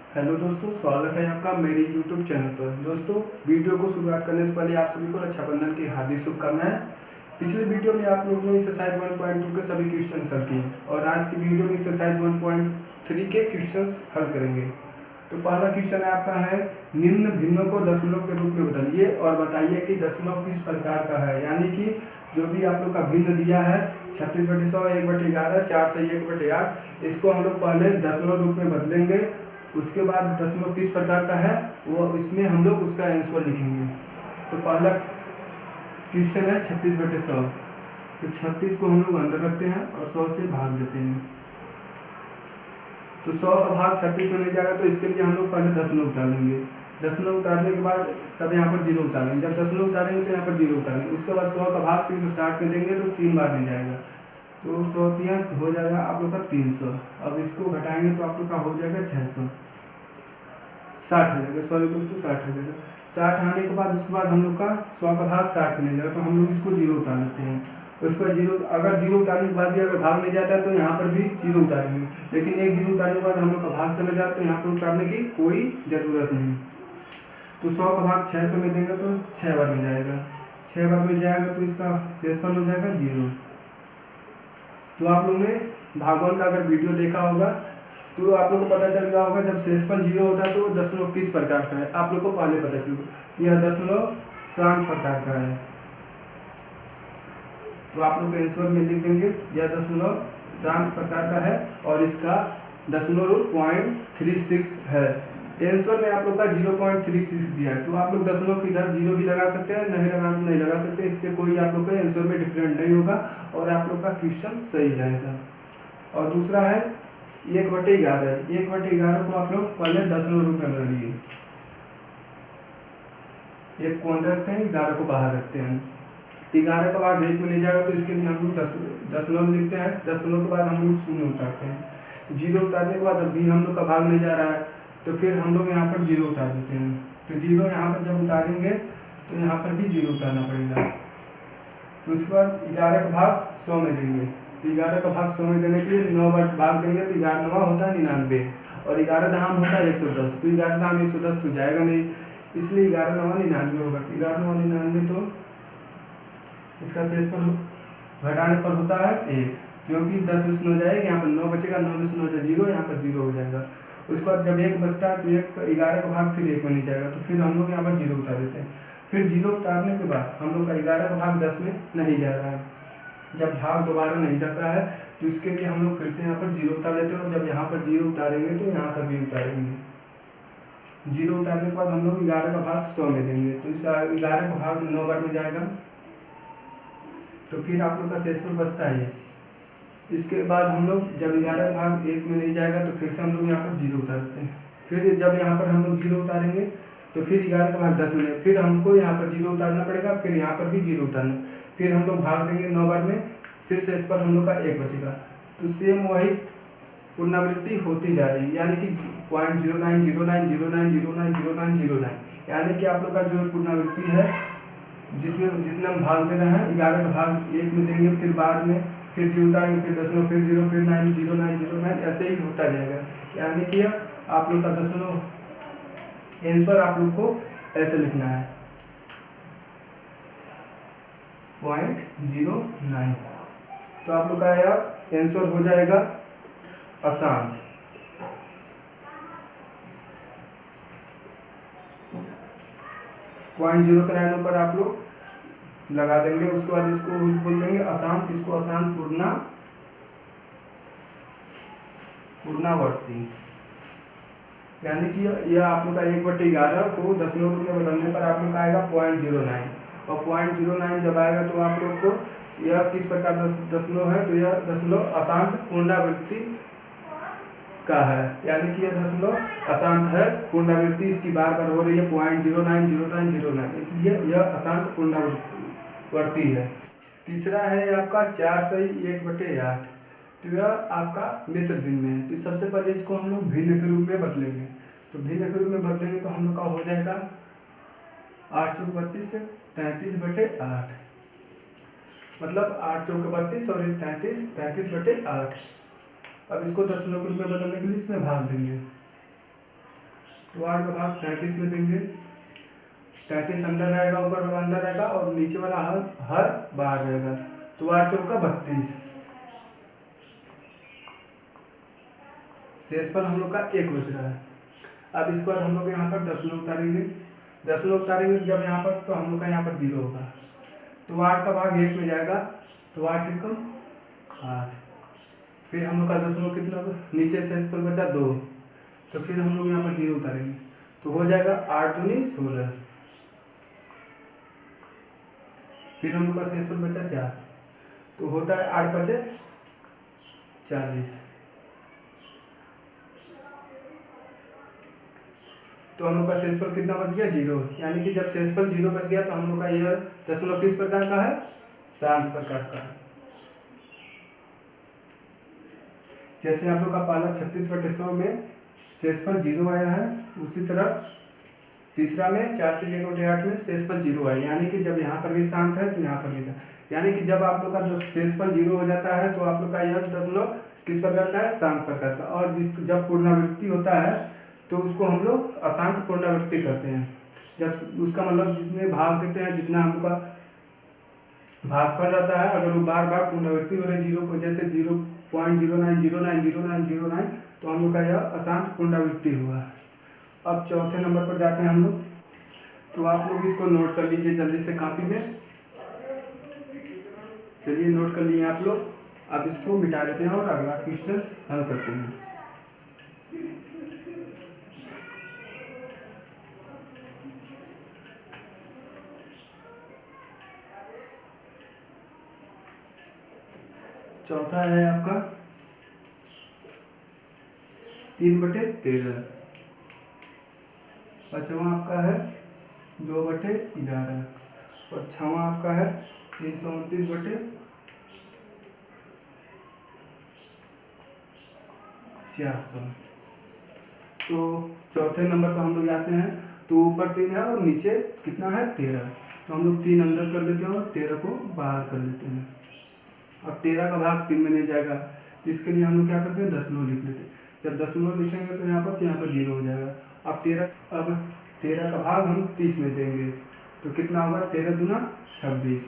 Hello दोस्तों, स्वागत है आपका मेरे यूट्यूब चैनल पर। दोस्तों, वीडियो को शुरुआत करने से पहले आप सभी को रक्षाबंधन की हार्दिक शुभकामनाएं। पिछले वीडियो में आप लोगों ने एक्सरसाइज 1.2 के सभी क्वेश्चन हल किए और आज की वीडियो में एक्सरसाइज 1.3 के क्वेश्चन हल करेंगे। तो पहला क्वेश्चन आपका है, निम्न भिन्नों को दशमलव के रूप में बदलिए और बताइए कि दशमलव किस प्रकार का है। यानी कि जो भी आप लोग का भिन्न दिया है 36/100, 1/11, 4 से 1/8, इसको हम लोग पहले दशमलव रूप में बदलेंगे। उसके बाद दशमलव किस प्रकार का है वो इसमें हम लोग उसका आंसर लिखेंगे। तो पहला क्वेश्चन है 36/100। तो 36 को हम लोग अंदर रखते हैं और 100 से भाग देते हैं। तो 100 का भाग 36 में नहीं जाएगा, तो इसके लिए हम लोग पहले दशमलव उतारेंगे। दशमलव उतारने के बाद तब यहाँ पर जीरो उतारेंगे। जब दशमलव उतारेंगे तो यहाँ पर जीरो उतारेंगे। उसके बाद 100 का भाग 360 में देंगे तो 3 बार नहीं जाएगा। तो 100 हो जाएगा आप लोग का 300। अब इसको घटाएंगे तो आप लोग का हो जाएगा 600, 60 हो जाएगा। सॉरी दोस्तों, 60 हो जाएगा। 60 आने के बाद उसके बाद हम लोग का 100 का भाग 60 में नहीं जाएगा, तो हम लोग इसको जीरो उतार लेते हैं। उस पर जीरो, अगर जीरो उतारने के बाद भी अगर भाग नहीं जाता है तो यहाँ पर भी जीरो उतारेंगे। लेकिन एक जीरो उतारने के बाद हम लोग का भाग चला जाता है तो यहाँ पर उतारने की कोई ज़रूरत नहीं। तो 100 का भाग 600 में देंगे तो 6 बार में जाएगा। 6 बार में जाएगा तो इसका शेषफल हो जाएगा 0। तो आप लोग ने भागवन का अगर वीडियो देखा होगा तो आप लोग को पता चल गया होगा, जब शेषफल 0 होता है तो दशमलव किस प्रकार का है। आप लोग को पहले पता चल गया यह दशमलव शांत प्रकार का है। तो आप लोग आंसर में लिख देंगे यह दशमलव शांत प्रकार का है और इसका दशमलव रूप 0.36 है। आंसर में आप लोग का 0.36 दिया है, तो आप लोग दशमलव की इधर जीरो भी लगा सकते हैं, नहीं लगा सकते। इससे कोई आप लोग का आंसर में डिफरेंट नहीं होगा और आप लोग का क्वेश्चन सही रहेगा। और दूसरा है 1/11। 1/11 को आप लोग पहले दशमलव रूप में बदलिए। 1 को अंदर रखते हैं, 11 को बाहर रखते हैं। 11 का भाग 1 में नहीं जाएगा तो इसके लिए हम लोग दशमलव लिखते हैं। दशमलव के बाद हम लोग शून्य उतारते हैं। जीरो उतारने के बाद अभी हम लोग का भाग नहीं जा रहा है तो फिर हम लोग यहाँ पर जीरो उतार देते हैं। तो जीरो यहाँ पर जब उतारेंगे तो यहाँ पर भी जीरो उतारना पड़ेगा। तो उसके बाद 11 का भाग 100 में देंगे। तो 11 का भाग 100 में देने के लिए 9 बार भाग देंगे तो 11 होता है 99 और 11 धाम होता है 110। तो 11 धाम 110 तो जाएगा नहीं, इसलिए 11 9 99 होगा। 11 9 99 तो इसका शेषफल घटाने पर होता है 1, क्योंकि 10 में से 9 जाएगा, यहाँ पर 9 बचेगा, 9 में से 9 0, यहाँ पर 0 हो जाएगा। उसके बाद जब 1 बचता है तो 11 का भाग फिर 1 में नहीं जाएगा, तो फिर हम लोग यहाँ पर 0 उतार देते हैं। फिर 0 उतारने के बाद हम लोग का 11 का भाग 10 में नहीं जा रहा है। जब भाग दोबारा नहीं जाता है तो इसके लिए हम लोग फिर से यहाँ पर 0 उतार लेते हैं और जब यहाँ पर 0 उतारेंगे तो यहाँ पर भी उतारेंगे। 0 उतारने के बाद हम लोग 11 का भाग 100 में देंगे, तो इस 11 का भाग 9 बार में जाएगा, तो फिर आप लोग का शेषफल बचता है। इसके बाद हम लोग जब 11 का भाग 1 में नहीं जाएगा तो फिर से हम लोग यहाँ पर 0 उतारते हैं। फिर जब यहाँ पर हम लोग 0 उतारेंगे तो फिर 11 का भाग 10 में, फिर हमको यहाँ पर 0 उतारना पड़ेगा, फिर यहाँ पर भी 0 उतारना, फिर हम लोग भाग देंगे 9 बार में, फिर से इस पर हम लोग का 1 बचेगा। तो सेम वही पुनरावृत्ति होती जा रही है, यानी कि 0.0909090909, यानी कि आप लोग का जो पुनरावृत्ति है जिसमें जितना हम भाग दे रहे हैं 11 का भाग 1 में देंगे, फिर बाद में फिर 0 उतारेंगे, फिर दशमलव, फिर 0, फिर 9, 0909, ऐसे ही होता जाएगा। यानी कि आप लोग का दशमलव आंसर आप लोग को ऐसे लिखना है 0.09। तो आप लोग का यह आंसर हो जाएगा अशांत। पॉइंट 0 पर आप लोग लगा देंगे। उसके बाद इसको बोल देंगे अशांत, इसको अशांत पूर्णावर्ती। यानी कि यह आप लोग का 1/11 को दशमलव रूप में बदलने पर आप लोग का आएगा 0.09 और 0.09 जब आएगा तो आप लोग को यह किस प्रकार दशमलव है, तो यह दशमलव अशांत पुनरावृत्ति का है। यानी कि यह दशमलव अशांत है, पुनरावृत्ति इसकी बार बार हो रही है 0.090909, इसलिए यह अशांत पुनरावृत्ति है। तीसरा है आपका 4 से 1/8। तो यह आपका मिश्र भिन्न में है। तो सबसे पहले इसको हम लोग भिन्न के रूप में बदलेंगे। तो भिन्न के रूप में बदलेंगे तो हम लोग का हो जाएगा 8 चौक 32 33/8, मतलब 8 चौक 32 और 33 33/8। अब इसको दशमलव के रूप में बदलने के लिए इसमें भाग देंगे। तो 8 का भाग 33 में देंगे। 33 अंदर रहेगा, ऊपर वाला अंदर रहेगा और नीचे वाला हर बाहर रहेगा। तो 8 चौका 32। शेषफल हम लोग का 1 बच रहा है। अब इसके बाद हम लोग यहाँ पर दशमलव उतारेंगे। दशमलव उतारेंगे जब यहाँ पर, तो हम लोग का यहाँ पर 0 होगा। तो 8 का भाग 1 में जाएगा, तो 8 एकम 8। फिर हम लोग का दशमलव कितना होगा, नीचे शेषफल बचा 2, तो फिर हम लोग यहाँ पर 0 उतारेंगे, तो हो जाएगा 8 दूनी 16। फिर हम लोग का शेषफल बचा 4, तो होता है 8 बचे 40। तो हम लोग का शेषफल कितना बच गया, 0। यानी कि जब शेषफल 0 बच गया तो हम लोग का यह दशमलव किस प्रकार का है, शांत प्रकार का है। जैसे आप लोग का पहला 36/100 में शेषफल 0 आया है, उसी तरह तीसरा में 4 से 1/8 में शेषफल 0 आया। यानी कि जब यहाँ पर भी शांत है तो यहाँ पर भी शांत। यानी कि जब आप लोग का शेषफल 0 हो जाता है तो आप लोग का यह दशमलव किस प्रकार का है, शांत प्रकार का। और जब पुनरावृत्ति होता है तो उसको हम लोग अशांत पुनरावृत्ति करते हैं। जब उसका मतलब जिसमें भाग देते हैं, जितना हमका भागफल रहता है, अगर वो बार बार पुनरावृत्ति हो रही 0 को, जैसे 0.09090909, तो हम लोग का यह अशांत पुनरावृत्ति हुआ। अब चौथे नंबर पर जाते हैं हम लोग। तो आप लोग इसको नोट कर लीजिए जल्दी से कॉपी में। चलिए नोट कर लिए आप लोग। अब इसको मिटा देते हैं और अगला क्वेश्चन हल करते हैं। चौथा है आपका 3/13। पांचवा आपका है 2/11 और छठवां आपका है 329/400। तो चौथे नंबर पर हम लोग जाते हैं। तो ऊपर 3 है और नीचे कितना है, 13। तो हम लोग 3 अंदर कर लेते हैं और 13 को बाहर कर लेते हैं। अब 13 का भाग 3 में नहीं जाएगा, तो इसके लिए हम लोग क्या करते हैं, दशमलव लिख लेते हैं। जब दशमलव लिखेंगे तो यहाँ पर 0 हो जाएगा। अब 13 का भाग हम 30 में देंगे, तो कितना होगा, 13 दूना 26।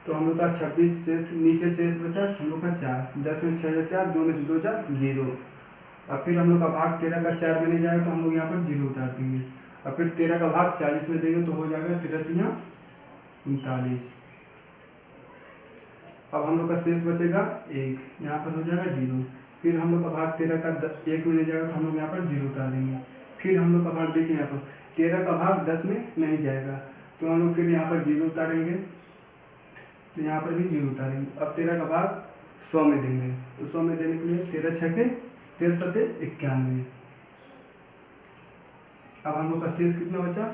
तो हम लोग का 26 शेष, नीचे शेष बचा हम लोग का 4। 10 में 6 4, 2 में 2 4 0। अब फिर हम लोग का भाग 13 का 4 में नहीं जाएगा, तो हम लोग यहाँ पर 0 उतार देंगे। और फिर 13 का भाग 40 में देंगे, तो हो जाएगा 13 39। अब हम लोग का शेष बचेगा 1, यहाँ पर हो जाएगा 0। फिर हम लोग का भाग 13 का 1 में नहीं जाएगा, तो हम लोग यहाँ पर 0 उतार देंगे। फिर हम लोग का भाग देखिए, यहाँ पर 13 का भाग 10 में नहीं जाएगा, तो हम लोग फिर यहाँ पर 0 उतारेंगे, तो यहाँ पर भी 0 उतारेंगे। अब 13 का भाग 100 में देंगे, तो 100 में देने के लिए 13 छके 13 सते 91। अब हम लोग का शेष कितना बचा,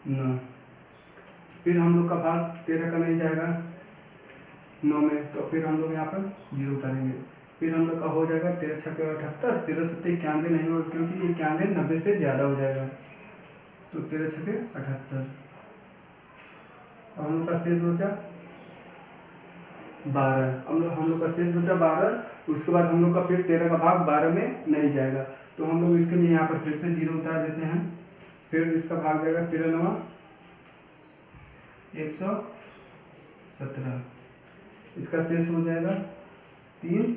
9। फिर हम लोग का भाग 13 का नहीं जाएगा 9 में, तो फिर हम लोग यहाँ पर 0 उतारेंगे। फिर हम लोग का हो जाएगा 13 छके 78, 13 सते 91 नहीं होगा, क्योंकि ये 91 90 से ज़्यादा हो जाएगा, तो 13 छके 78। अब हम लोग का शेष बचा 12। हम लोग का शेष बचा 12। उसके बाद हम लोग का फिर 13 का भाग 12 में नहीं जाएगा, तो हम लोग इसके लिए यहाँ पर फिर से 0 उतार देते हैं। फिर इसका भाग जाएगा 13 9 117। इसका शेष हो जाएगा 3,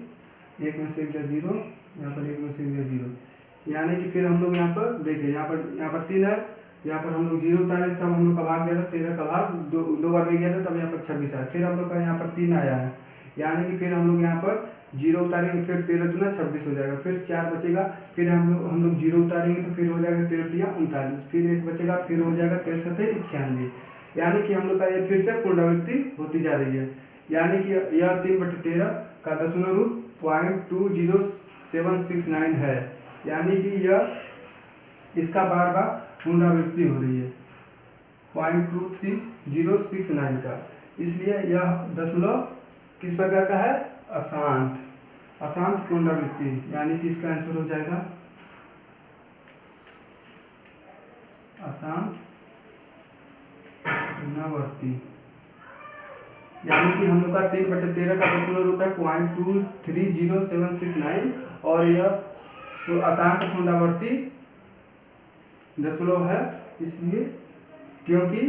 1 में से 1 0, यहाँ पर 1 में से 1 0। यानी कि फिर हम लोग यहाँ पर देखिए, यहाँ पर 3 है, यहाँ पर हम लोग 0 उतारे, तब हम लोग का भाग गया था 13 का भाग 2 बार में गया था, तब यहाँ पर 26 आया। फिर हम लोग का यहाँ पर 3 आया है, यानी कि फिर हम लोग यहाँ पर 0 उतारेंगे, फिर 13 दूना 26 हो जाएगा। फिर 4 बचेगा, फिर हम लोग 0 उतारेंगे, तो फिर हो जाएगा 13 39। फिर 1 बचेगा, फिर हो जाएगा 13 सते 91। यानी कि हम लोग का ये फिर से पुनरावृत्ति होती जा रही है। यानी कि यह 3/13 का दशमलव रूप 0.20769 है। यानी कि यह इसका बार बार पुनरावृत्ति हो रही है 0.23069 का, इसलिए यह दशमलव किस प्रकार का है, अशांत पुनरावृत्ति। यानी कि इसका आंसर हो जाएगा अशांत पुनरावृत्ति। यानी कि हम लोग का 3/13 का दशमलव रूप है 0.23079 और यह तो अशांत पुनरावृत्ति दशमलव है, इसलिए क्योंकि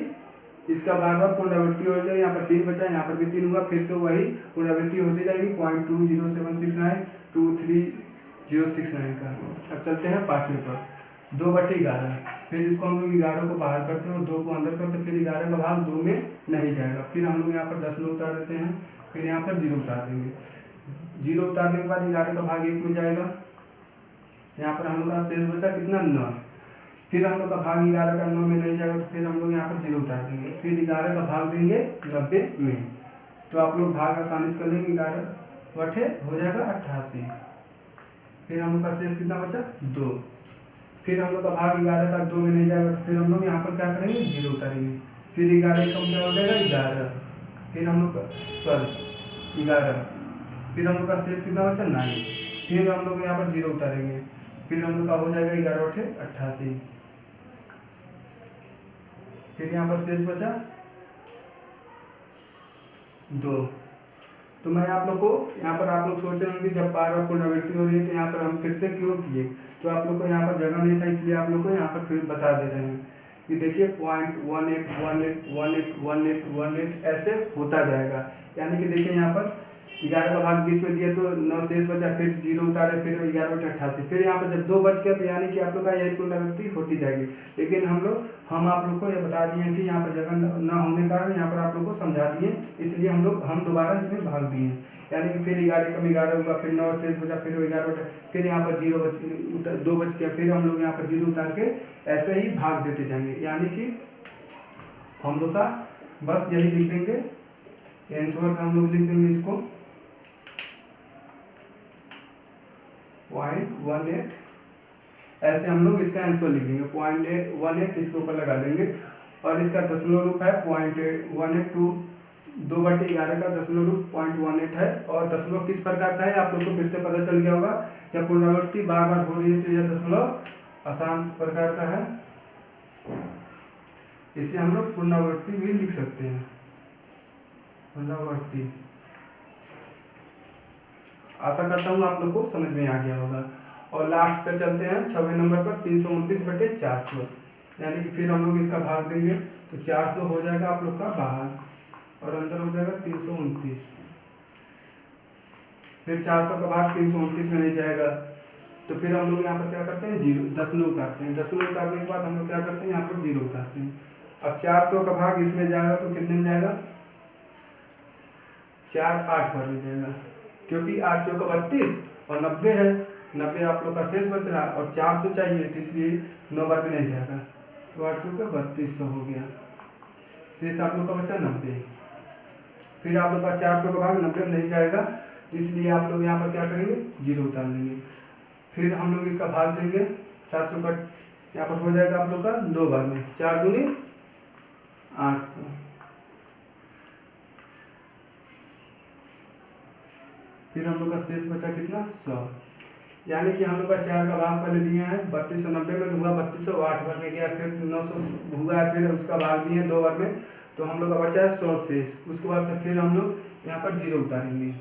इसका बार बार पुनरावृत्ति हो जाएगी। यहाँ पर 3 बचा, यहाँ पर भी 3 हुआ, फिर से वही पुनरावृत्ति होती जाएगी 0.20769 का। अब चलते हैं पाँचवें पर, 2/11। फिर इसको हम लोग 11 को बाहर करते हैं और 2 को अंदर करते हैं, फिर 11 का भाग 2 में नहीं जाएगा। फिर हम लोग यहाँ पर दशमलव उतार देते हैं, फिर यहाँ पर 0 उतार देंगे। 0 उतारने के बाद 11 का भाग 1 में जाएगा, यहाँ पर हम लोग का शेष बचा कितना 9। फिर हम लोग का भाग 11 का 9 में नहीं जाएगा, तो फिर हम लोग यहाँ पर 0 उतार देंगे, फिर 11 का भाग देंगे 90 में। तो आप लोग भाग आसानी से कर लेंगे, 11/8 हो जाएगा 88। फिर हम लोग का शेष कितना बचा 2। फिर हम लोग का भाग 11 का 2 में नहीं जाएगा, तो फिर हम लोग यहाँ पर क्या करेंगे 0 उतारेंगे, फिर 11 कम क्या हो जाएगा 11। फिर हम लोग का 11, फिर हम लोग का शेष कितना बचा 9। फिर हम लोग यहाँ पर 0 उतारेंगे, फिर हम लोग का हो जाएगा 11/8 88। फिर यहाँ पर शेष बचा 2। तो मैं आप लोग को यहाँ पर, आप लोग सोच रहे होंगे जब बार बार पुनरावृत्ति हो रही है तो यहाँ पर हम फिर से क्यों किए, तो आप लोग को यहाँ पर जगह नहीं था, इसलिए आप लोग को यहाँ पर फिर बता दे रहे हैं कि देखिए 0.18181818 ऐसे होता जाएगा। यानी कि देखिए यहाँ पर 11 का भाग 20 में दिया तो 9 शेष बचा, फिर 0 उतारे, फिर 11/88। फिर यहाँ पर जब 2 बच गया तो यानी कि आप लोग का यही पुनरावृत्ति होती जाएगी। लेकिन हम आप लोग को यह बता दिए हैं कि यहाँ पर जगह न होने का यहाँ पर आप लोग को समझा दिए, इसलिए हम दोबारा इसमें भाग दिए हैं। यानी कि फिर 11 कम 11 होगा, फिर 9 शेष बचा, फिर 11, फिर यहाँ पर 2 बच गया, फिर हम लोग यहाँ पर 0 उतार के ऐसे ही भाग देते जाएंगे। यानी कि हम लोग का बस यही लिख देंगे, आंसर में हम लोग लिख देंगे इसको 0.18, ऐसे हम लोग इसका आंसर लिख देंगे 0.18 इसके ऊपर लगा देंगे। और इसका दशमलव रूप है 0.182, 2/11 का दशमलव रूप 0.18 है। और दशमलव किस प्रकार का है आप लोग को फिर से पता चल गया होगा, जब पुनरावृत्ति बार बार हो रही है तो यह दशमलव अशांत प्रकार का है, इसे हम लोग पुनरावृत्ति भी लिख सकते हैं, पुनरावृत्ति। आशा करता हूँ आप लोग को समझ में आ गया होगा। और लास्ट पे चलते हैं 6वें नंबर पर 329/400। यानी कि फिर हम लोग इसका भाग देंगे तो 400 हो जाएगा आप लोग का बाहर और अंदर हो जाएगा 329। फिर 400 का भाग 329 में नहीं जाएगा, तो फिर हम लोग यहाँ पर क्या करते हैं 0 दशमलव उतारते हैं। दशमलव उतारने के बाद हम लोग क्या करते हैं यहाँ पर 0 उतारते हैं। अब 400 का भाग इसमें जाएगा तो कितने में जाएगा 4 8 बार में जाएगा, क्योंकि 8 चौका 32 और 90 है, 90 आप लोग का शेष बच रहा और 400 चाहिए, तो इसलिए 9 बार में नहीं जाएगा, तो 8 चौका 3200 हो गया, शेष आप लोग का बचा 90। फिर आप लोग का 400 का भाग 90 में नहीं जाएगा, इसलिए आप लोग यहाँ पर क्या करेंगे 0 उतार लेंगे। फिर हम लोग इसका भाग देंगे 700 का, यहाँ पर हो जाएगा आप लोग का 2 बार में, 4 दूनी 800। फिर हम लोग का शेष बचा कितना 100। यानी कि हम लोग का 4 का भाग पहले दिए हैं 3290 में हुआ 3200, 8 बार में गया, फिर 900 हुआ, फिर उसका भाग दिए 2 बार में, तो हम लोग का बचा है 100 शेष। उसके बाद से फिर हम लोग यहाँ पर 0 उतारेंगे,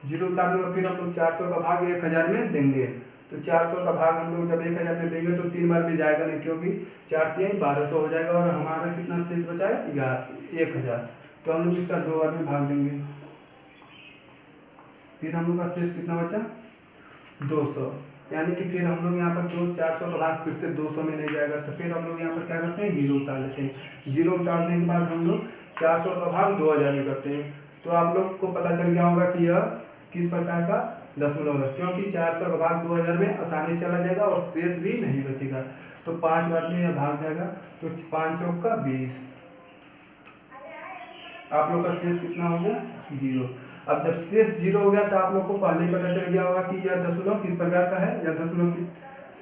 0 उतारने में फिर हम लोग 400 का भाग 1000 में देंगे। तो 400 का भाग हम लोग जब 1000 में देंगे तो 3 बार में जाएगा नहीं, क्योंकि 4 3 1200 हो जाएगा और हमारा कितना शेष बचा है 1000, तो हम लोग इसका 2 बार में भाग देंगे। फिर हम लोग का शेष कितना बचा 200। यानी कि फिर हम लोग यहाँ पर 400 का भाग फिर से 200 में नहीं जाएगा, तो फिर हम लोग यहाँ पर क्या करते हैं 0 उतार लेते हैं। 0 उतारने के बाद हम लोग 400 का भाग 2000 में करते हैं। तो आप लोग को पता चल गया होगा कि यह किस प्रकार का दशमलव है, क्योंकि 400 का भाग 2000 में आसानी से चला जाएगा और शेष भी नहीं बचेगा, तो 5 बार में यह भाग जाएगा, तो 5 चौका 20। आप लोग का शेष कितना हो गया 0। अब जब शेष 0 हो गया तो आप लोग को पहले ही पता चल गया होगा कि यह दशमलव किस प्रकार का है, यह दशमलव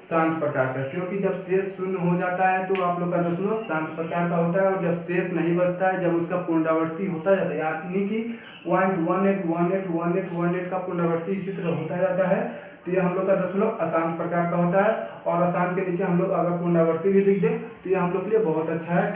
शांत प्रकार का, क्योंकि जब शेष 0 हो जाता है तो आप लोग का दशमलव शांत प्रकार का होता है, और जब शेष नहीं बचता है, जब उसका पुनरावृत्ति होता जाता है, यानी कि 0.181818 का पुनरावृत्ति इसी तरह होता जाता है, तो ये हम लोग का दशमलव अशांत प्रकार का होता है। और अशांत के नीचे हम लोग अगर पुनरावृत्ति भी लिख दें तो ये हम लोग के लिए बहुत अच्छा है,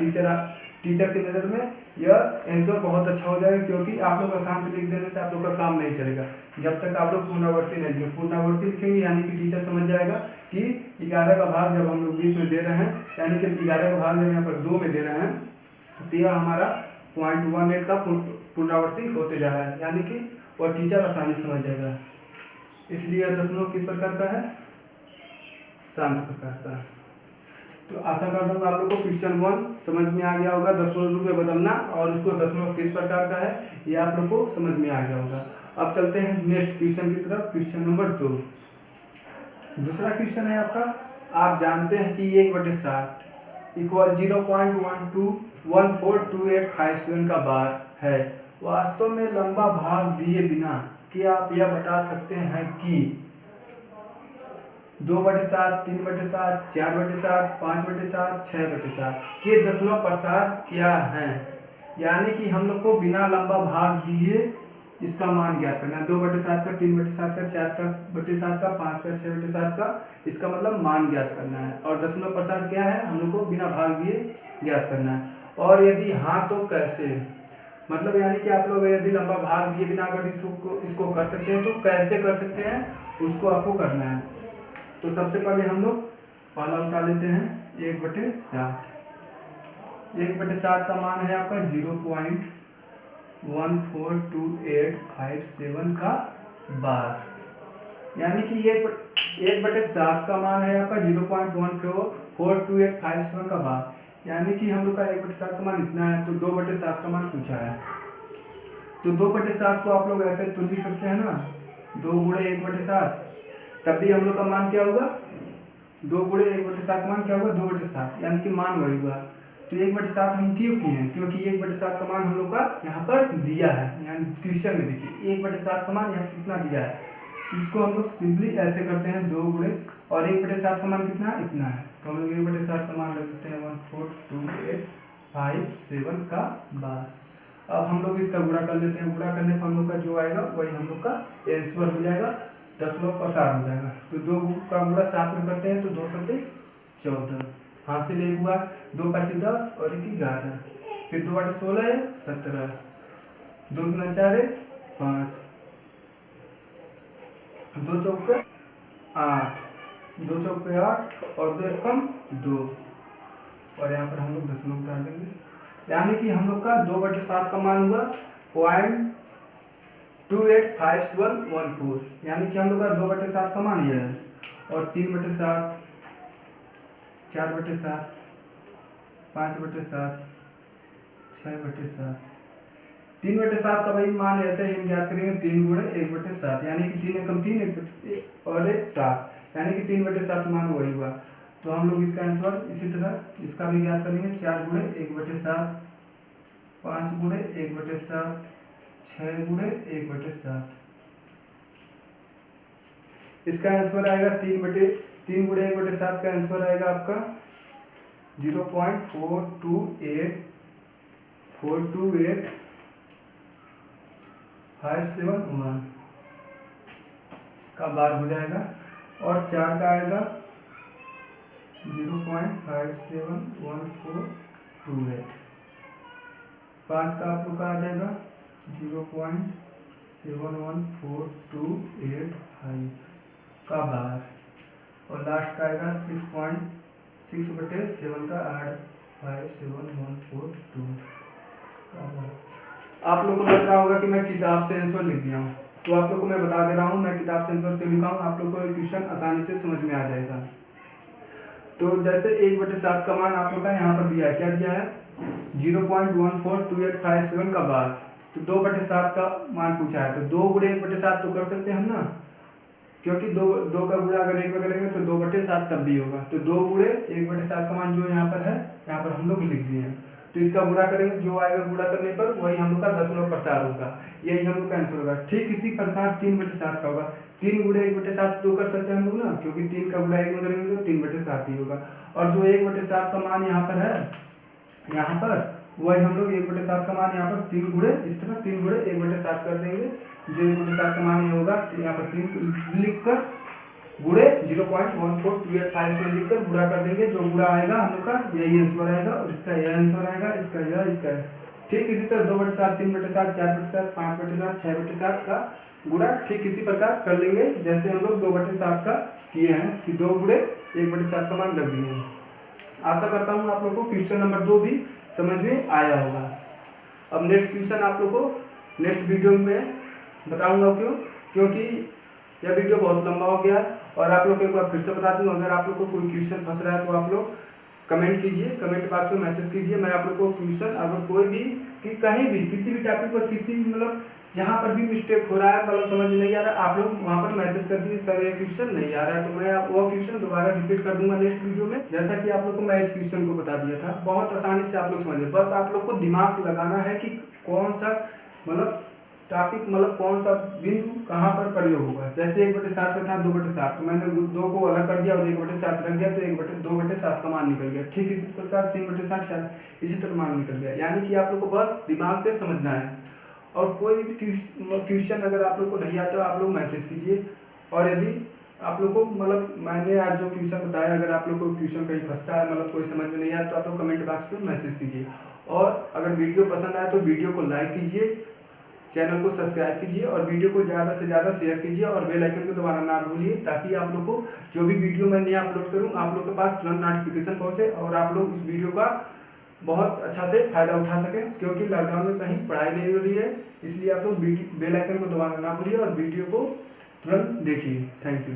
टीचर की नज़र में यह आंसर बहुत अच्छा हो जाएगा, क्योंकि आप लोग आसान लिख देने से आप लोग का काम नहीं चलेगा जब तक आप लोग पुनरावृत्ति नहीं लिखेंगे। पुनरावृत्ति लिखेंगे यानी कि टीचर समझ जाएगा कि 11 का भाग जब हम लोग 20 में दे रहे हैं, यानी कि 11 का भाग जब यहाँ पर 2 में दे रहे हैं, तो यह हमारा 0.18 का पुनरावृत्ति होते जा रहा है, यानी कि और टीचर आसानी समझ जाएगा। इसलिए दशमलव किस प्रकार का है, शांत प्रकार का। तो आशा करता हूँ आप लोग को क्वेश्चन 1 समझ में आ गया होगा, दशमलव में बदलना और उसको दशमलव किस प्रकार का है ये आप लोग को समझ में आ गया होगा। अब चलते हैं नेक्स्ट क्वेश्चन की तरफ, क्वेश्चन नंबर 2। दूसरा क्वेश्चन है आपका, आप जानते हैं कि 1/7 इक्वल 0.12142857 का बार है। वास्तव में लंबा भाग दिए बिना क्या आप यह बता सकते हैं कि 2/7, 3/7, 4/7, 5/7, 6/7 के दशमलव प्रसार क्या है। यानी कि हम लोग को बिना लंबा भाग दिए इसका मान ज्ञात करना है। 2/7 का, 3/7 का, 4/7 का, 5 का, 6/7 का, इसका मतलब मान ज्ञात करना है। और दशमलव प्रसार क्या है, हम लोग को बिना भाग दिए ज्ञात करना है। और यदि हाँ तो कैसे, मतलब यानी कि आप लोग यदि लंबा भाग दिए बिना अगर इसको कर सकते हैं तो कैसे कर सकते हैं, उसको आपको करना है। तो सबसे पहले हम लोग पहला उठा लेते हैं 1/7। 1/7 का मान है आपका 0.142857 का बार, यानी कि 1/7 का मान है आपका 0.142857 का बार, यानी कि हम लोग का 1/7 का मान इतना है। तो 2/7 का मान पूछा है, तो 2/7 को आप लोग ऐसे तो लिख सकते हैं ना, 2 गुणे 1/7, तब भी हम लोग का मान क्या होगा, 2 गुणे 1/7 का मान क्या होगा, 2/7, यानी कि मान वही हुआ। तो 1/7 हम क्यों किए हैं, क्योंकि 1/7 का मान हम लोग का यहाँ पर दिया है, यानी क्वेश्चन में देखिए 1/7 का मान यहाँ कितना दिया है। तो इसको हम लोग सिंपली ऐसे करते हैं, 2 गुणे और 1/7 का मान कितना है, इतना है। तो हम लोग 1/7 का मान रख देते हैं 14285 का बार। अब हम लोग इसका गुणा कर लेते हैं, गुणा करने पर हम लोग का जो आएगा वही हम लोग का आंसर हो जाएगा, दशमलव प्रसार हो जाएगा। तो 2 का गुणा 7 में करते हैं तो 2 7 14, हासिल 1 हुआ, 2 5 10 और 1 11, फिर 2 8 16 है 17, 2 3 4 है 5, 2 चौके 8, 2 चौके 8 और 2 एकम 2, और यहाँ पर हम लोग दशमलव उतार देंगे, यानी कि हम लोग का 2/7 का मान हुआ 0.285714, यानी कि हम लोग का 2/7 का मान यह है। और 3/7, 4/7, 5/7, 6/7, 3/7 का वही मान ऐसे ही हम ज्ञात करेंगे, 3 गुणे 1/7, यानी कि 3 एकम 3 और 1 7, यानी कि 3/7 मान वही हुआ। तो हम लोग इसका आंसर इसी तरह इसका भी ज्ञात करेंगे, 4 गुणे 1/7, 5 गुणे 1/7, 6 गुणे 1/7। इसका आंसर आएगा 3 गुणे 1/7 का आंसर आएगा आपका 0.428571 का बार हो जाएगा। और 4 का आएगा 0.571428, 5 का आप लोग का आ जाएगा 0.714285 का बार, और लास्ट का आएगा 6.6/7 का 85714 का बार। आप लोग को लग रहा होगा कि मैं किताब से आंसर लिख दिया हूँ, तो आप लोग को मैं बता दे रहा हूँ मैं किताब से आंसर क्यों लिखा हूँ, आप लोग को क्वेश्चन आसानी से समझ में आ जाएगा। तो जैसे 1/7 का मान आप लोग का यहाँ पर दिया है, क्या दिया है 0.142857 का बार, तो 2/7 का मान पूछा है, तो 2 गुणे 1/7 तो कर सकते हैं हम ना, क्योंकि 2 का गुणा अगर 1 में करेंगे तो 2/7 तब भी होगा। तो 2 गुणे 1/7 का मान जो यहाँ पर है, यहाँ पर हम लोग लिख दिए हैं। तो इसका गुणा करेंगे, जो आएगा गुणा करने पर वही हम लोग का दशमलव प्रसार होगा, यही हम लोग का आंसर होगा। ठीक इसी प्रकार 3/7 का होगा, 3 गुणे 1/7 तो कर सकते हैं हम लोग ना, क्योंकि 3 का गुणा 1 में करेंगे तो 3/7 ही होगा। और जो 1/7 का मान यहाँ पर है, यहाँ पर वही हम लोग 1/7 का मान यहाँ पर 3 गुणे इस तरह 3 गुणे 1/7 कर देंगे, जो 1/7 का मान ये होगा यहाँ पर 3 लिखकर गुणे 0.1428 लिखकर गुणा कर देंगे, जो गुणा आएगा हम लोग का यही आंसर आएगा, और इसका यह आंसर आएगा, इसका यह, इसका ठीक इसी तरह 2/7, 3/7, 4/7, 5/7, 6/7 का गुणा ठीक इसी प्रकार कर लेंगे जैसे हम लोग 2/7 का किए हैं कि 2 गुणे 1/7 का मान रख दिए हैं। आशा करता हूँ आप लोग को क्वेश्चन नंबर 2 भी समझ में आया होगा। अब नेक्स्ट क्वेश्चन आप लोग को नेक्स्ट वीडियो में बताऊंगा, क्योंकि यह वीडियो बहुत लंबा हो गया। और आप लोग को एक बार फिर से बता दूं, अगर आप लोग को कोई क्वेश्चन फंस रहा है तो आप लोग कमेंट कीजिए, कमेंट बॉक्स में मैसेज कीजिए। मैं आप लोग को क्वेश्चन अगर कोई भी कि कहीं भी किसी भी टॉपिक पर किसी भी मतलब जहाँ पर भी मिस्टेक हो रहा है, मतलब समझ में नहीं आ रहा है, आप लोग वहाँ पर मैसेज कर दीजिए सर ये क्वेश्चन नहीं आ रहा है, तो मैं वो क्वेश्चन दोबारा रिपीट कर दूंगा नेक्स्ट वीडियो में। जैसा कि आप लोग को मैं इस क्वेश्चन को बता दिया था, बहुत आसानी से आप लोग समझिए। बस आप लोग को दिमाग लगाना है कि कौन सा मतलब टॉपिक मतलब कौन सा बिंदु कहाँ पर प्रयोग होगा। जैसे 1/7 का था 2/7, तो मैंने 2 को अलग कर दिया और 1/7 रख दिया, तो 2/7 का मान निकल गया। ठीक इसी प्रकार 3/7 इसी तरह मान निकल गया। यानी कि आप लोग को बस दिमाग से समझना है। और कोई भी क्वेश्चन अगर आप लोग को नहीं आता आप लोग मैसेज कीजिए। और यदि आप लोग को मतलब मैंने आज जो क्वेश्चन बताया, अगर आप लोग को क्वेश्चन कहीं फंसता है मतलब कोई समझ में नहीं आया, तो आप लोग कमेंट बॉक्स में मैसेज कीजिए। और अगर वीडियो पसंद आए तो वीडियो को लाइक कीजिए, चैनल को सब्सक्राइब कीजिए और वीडियो को ज़्यादा से ज़्यादा शेयर कीजिए और बेल आइकन को दबाना ना भूलिए, ताकि आप लोग को जो भी वीडियो मैं नया अपलोड करूँ आप लोग के पास तुरंत नोटिफिकेशन पहुँचे और आप लोग उस वीडियो का बहुत अच्छा से फ़ायदा उठा सकें। क्योंकि लॉकडाउन में कहीं पढ़ाई नहीं हो रही है, इसलिए आप लोग बेल आइकन को दबाना ना भूलिए और वीडियो को तुरंत देखिए। Thank you.